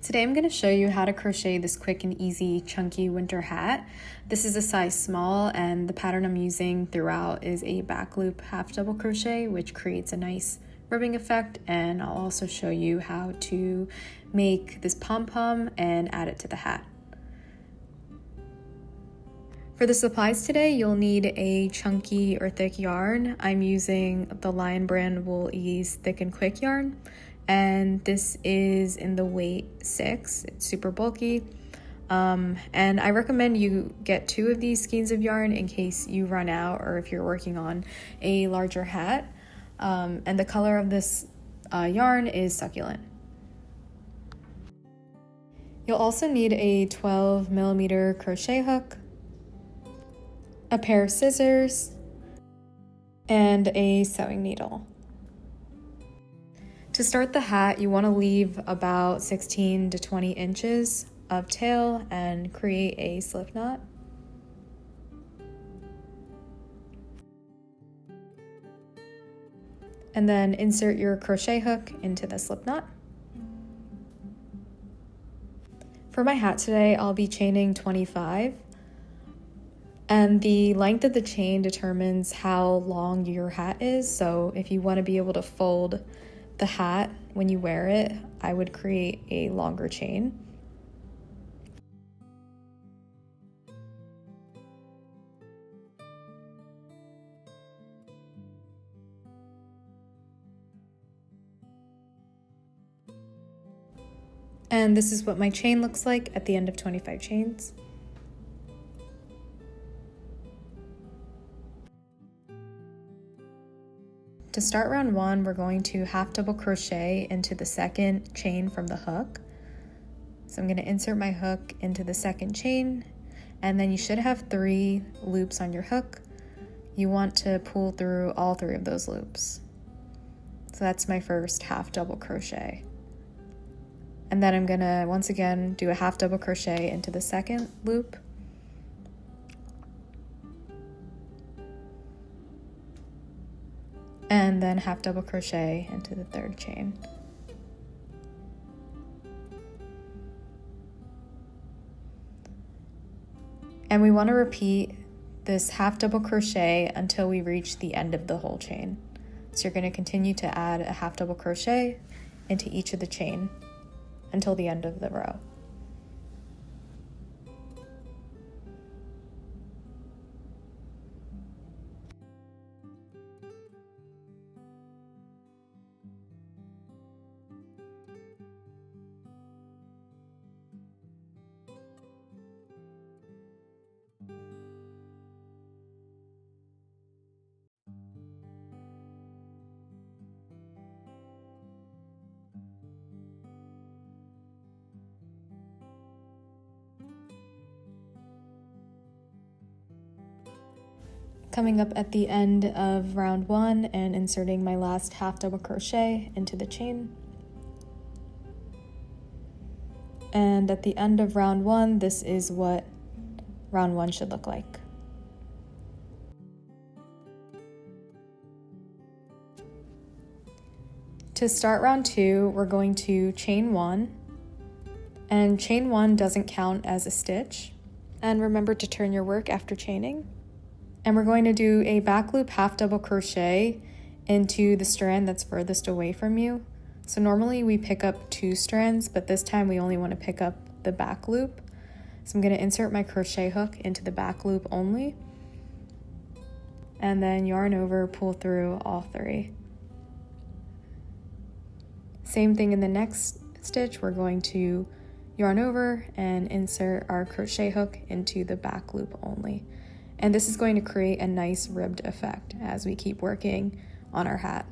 Today I'm going to show you how to crochet this quick and easy chunky winter hat. This is a size small and the pattern I'm using throughout is a back loop half double crochet, which creates a nice ribbing effect, and I'll also show you how to make this pom-pom and add it to the hat. For the supplies today, you'll need a chunky or thick yarn. I'm using the Lion brand Wool Ease Thick and Quick yarn, and this is in the weight 6. It's super bulky, and I recommend you get 2 of these skeins of yarn in case you run out or if you're working on a larger hat. And the color of this yarn is succulent. You'll also need a 12mm crochet hook, a pair of scissors, and a sewing needle. To start the hat, you want to leave about 16 to 20 inches of tail and create a slip knot. And then insert your crochet hook into the slip knot. For my hat today, I'll be chaining 25. And the length of the chain determines how long your hat is. So if you want to be able to fold the hat when you wear it, I would create a longer chain. And this is what my chain looks like at the end of 25 chains. To start round 1, we're going to half double crochet into the second chain from the hook. So I'm going to insert my hook into the second chain, and then you should have 3 loops on your hook. You want to pull through all 3 of those loops. So that's my first half double crochet. And then I'm going to once again do a half double crochet into the second loop. And then half double crochet into the third chain. And we want to repeat this half double crochet until we reach the end of the whole chain. So you're going to continue to add a half double crochet into each of the chain until the end of the row. Coming up at the end of round 1 and inserting my last half double crochet into the chain. And at the end of round 1, this is what round 1 should look like. To start round 2, we're going to chain 1, and chain 1 doesn't count as a stitch. And remember to turn your work after chaining. And we're going to do a back loop half double crochet into the strand that's furthest away from you. So normally we pick up 2 strands, but this time we only want to pick up the back loop. So I'm going to insert my crochet hook into the back loop only, and then yarn over, pull through all 3. Same thing in the next stitch, we're going to yarn over and insert our crochet hook into the back loop only. And this is going to create a nice ribbed effect as we keep working on our hat.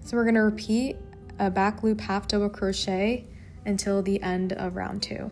So we're going to repeat a back loop half double crochet until the end of round 2.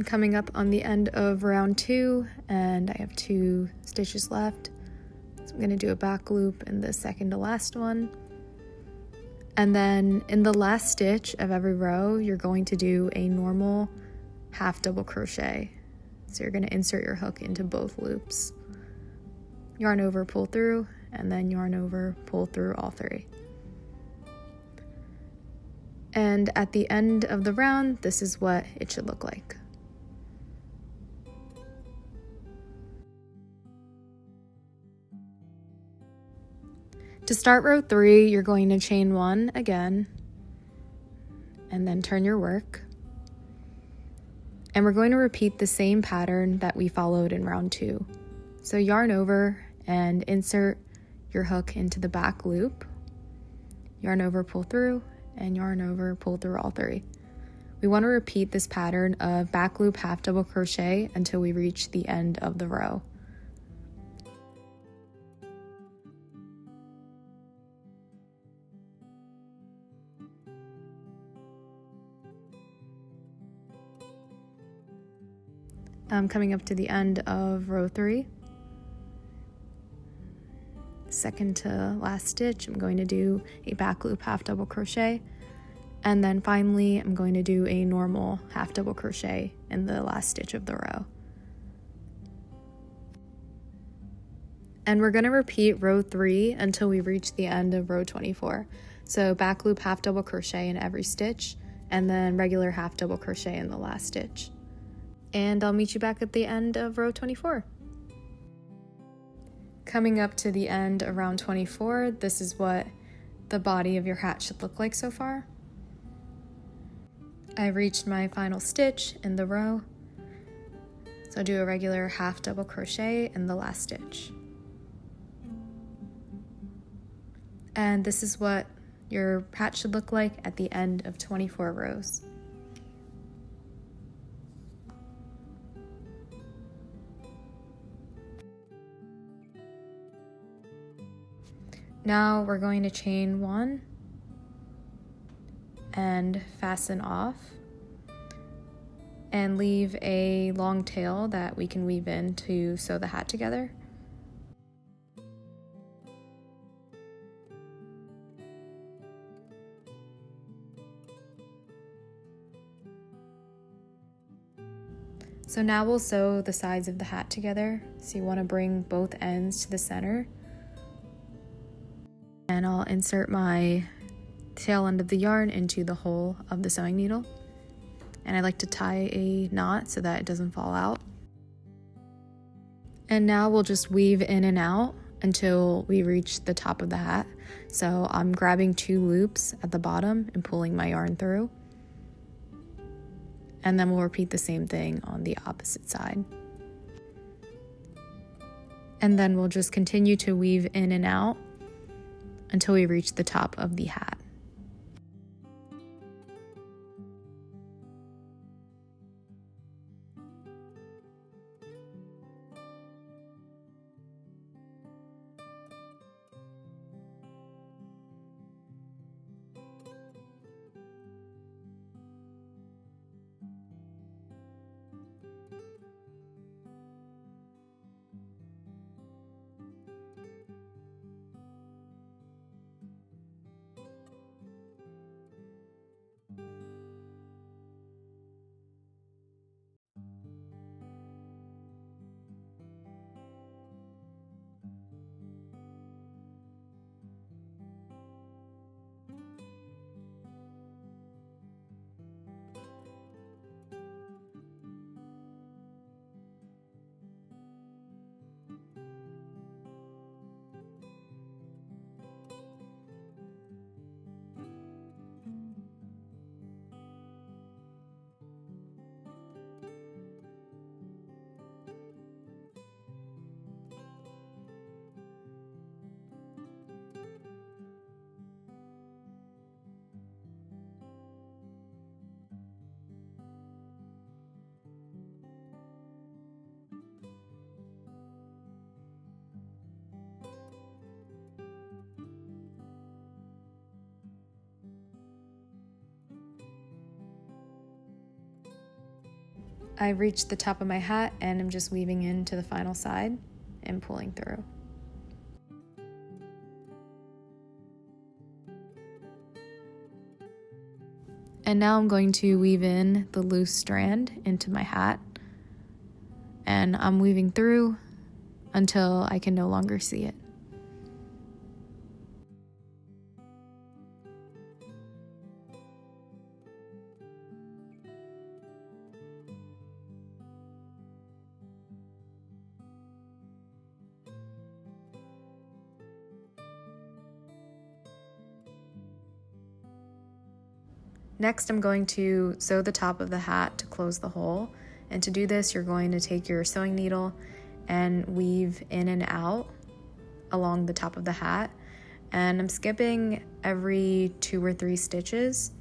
coming up on the end of round 2, and I have 2 stitches left. So I'm going to do a back loop in the second to last one. And then in the last stitch of every row, you're going to do a normal half double crochet. So you're going to insert your hook into both loops. Yarn over, pull through, and then yarn over, pull through all 3. And at the end of the round, this is what it should look like. To start row 3, you're going to chain 1 again, and then turn your work. And we're going to repeat the same pattern that we followed in round 2. So yarn over and insert your hook into the back loop, yarn over, pull through, and yarn over, pull through all 3. We want to repeat this pattern of back loop, half double crochet until we reach the end of the row. I'm coming up to the end of row 3. Second to last stitch, I'm going to do a back loop, half double crochet, and then finally I'm going to do a normal half double crochet in the last stitch of the row. And we're going to repeat row 3 until we reach the end of row 24. So back loop, half double crochet in every stitch, and then regular half double crochet in the last stitch. And I'll meet you back at the end of row 24. Coming up to the end of round 24, this is what the body of your hat should look like so far. I reached my final stitch in the row, so I'll do a regular half double crochet in the last stitch. And this is what your hat should look like at the end of 24 rows. Now we're going to chain 1 and fasten off and leave a long tail that we can weave in to sew the hat together. So now we'll sew the sides of the hat together. So you want to bring both ends to the center. And I'll insert my tail end of the yarn into the hole of the sewing needle. And I like to tie a knot so that it doesn't fall out. And now we'll just weave in and out until we reach the top of the hat. So I'm grabbing 2 loops at the bottom and pulling my yarn through. And then we'll repeat the same thing on the opposite side. And then we'll just continue to weave in and out until we reach the top of the hat. I've reached the top of my hat and I'm just weaving into the final side and pulling through. And now I'm going to weave in the loose strand into my hat, and I'm weaving through until I can no longer see it. Next, I'm going to sew the top of the hat to close the hole. And to do this, you're going to take your sewing needle and weave in and out along the top of the hat. And I'm skipping every 2 or 3 stitches.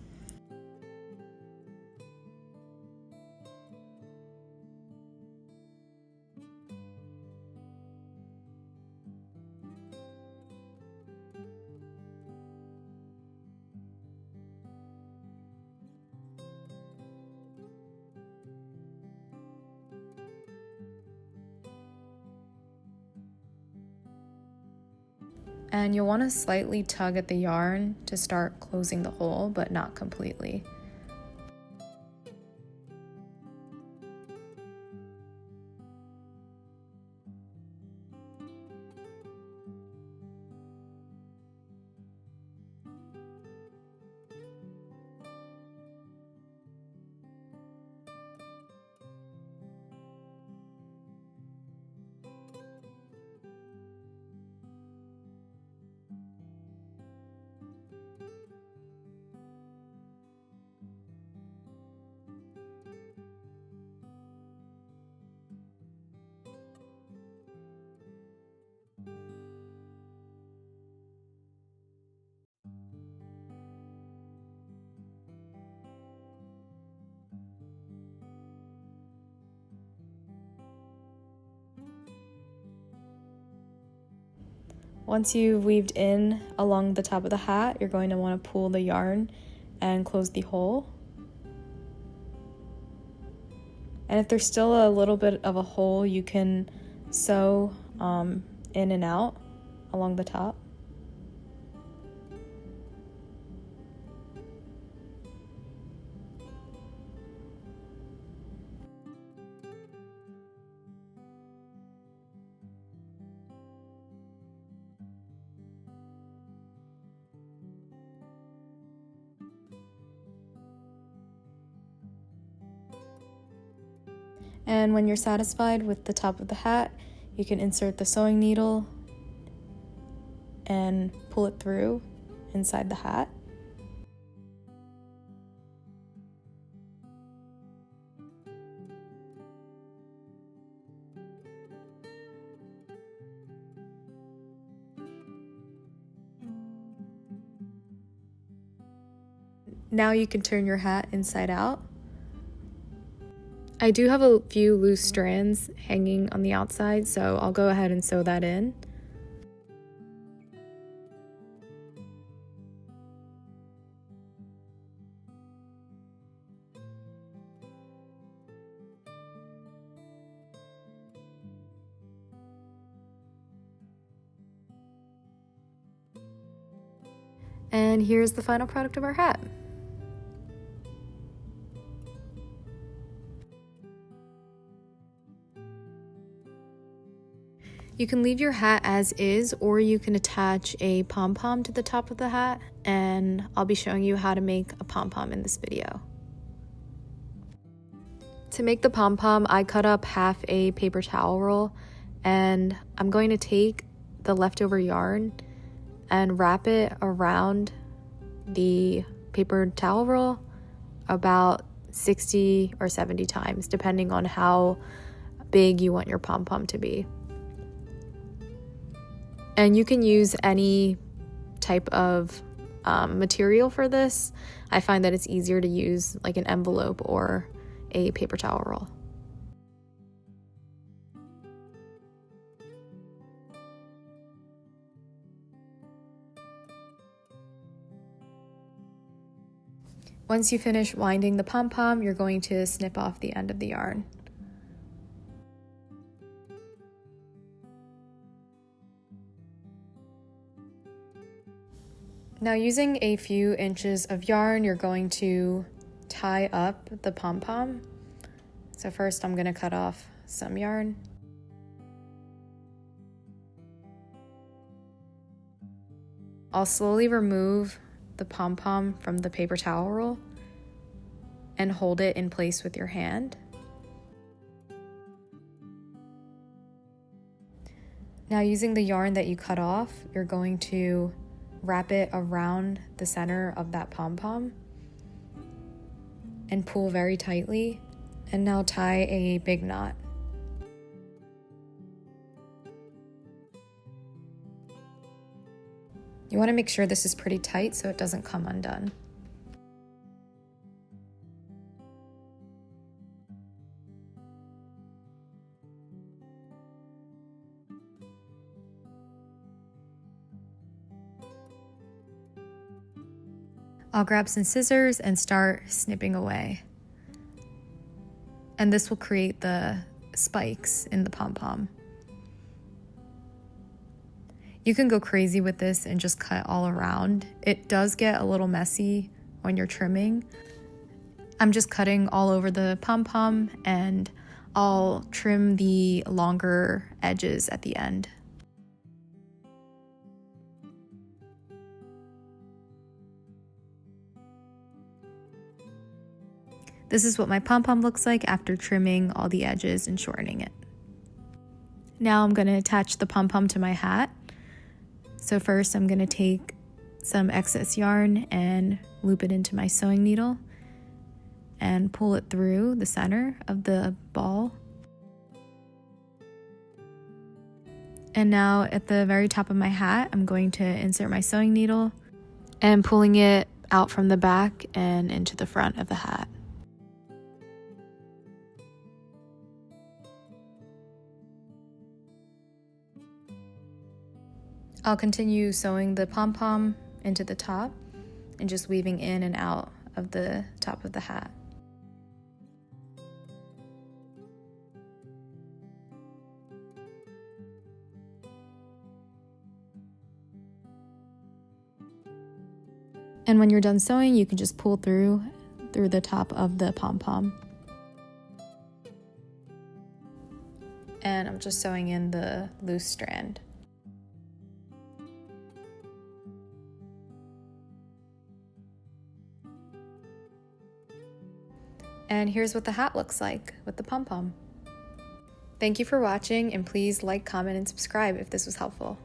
And you'll want to slightly tug at the yarn to start closing the hole, but not completely. Once you've weaved in along the top of the hat, you're going to want to pull the yarn and close the hole. And if there's still a little bit of a hole, you can sew in and out along the top. And when you're satisfied with the top of the hat, you can insert the sewing needle and pull it through inside the hat. Now you can turn your hat inside out. I do have a few loose strands hanging on the outside, so I'll go ahead and sew that in. And here's the final product of our hat. You can leave your hat as is, or you can attach a pom-pom to the top of the hat, and I'll be showing you how to make a pom-pom in this video. To make the pom-pom, I cut up half a paper towel roll, and I'm going to take the leftover yarn and wrap it around the paper towel roll about 60 or 70 times, depending on how big you want your pom-pom to be. And you can use any type of material for this. I find that it's easier to use like an envelope or a paper towel roll. Once you finish winding the pom-pom, you're going to snip off the end of the yarn. Now, using a few inches of yarn, you're going to tie up the pom-pom. So first I'm going to cut off some yarn. I'll slowly remove the pom-pom from the paper towel roll and hold it in place with your hand. Now, using the yarn that you cut off, you're going to wrap it around the center of that pom-pom and pull very tightly, and now tie a big knot. You want to make sure this is pretty tight so it doesn't come undone. I'll grab some scissors and start snipping away. And this will create the spikes in the pom-pom. You can go crazy with this and just cut all around. It does get a little messy when you're trimming. I'm just cutting all over the pom-pom, and I'll trim the longer edges at the end. This is what my pom-pom looks like after trimming all the edges and shortening it. Now I'm going to attach the pom-pom to my hat. So first I'm going to take some excess yarn and loop it into my sewing needle and pull it through the center of the ball. And now at the very top of my hat, I'm going to insert my sewing needle and pulling it out from the back and into the front of the hat. I'll continue sewing the pom-pom into the top and just weaving in and out of the top of the hat. And when you're done sewing, you can just pull through the top of the pom-pom. And I'm just sewing in the loose strand. And here's what the hat looks like with the pom-pom. Thank you for watching, and please like, comment, and subscribe if this was helpful.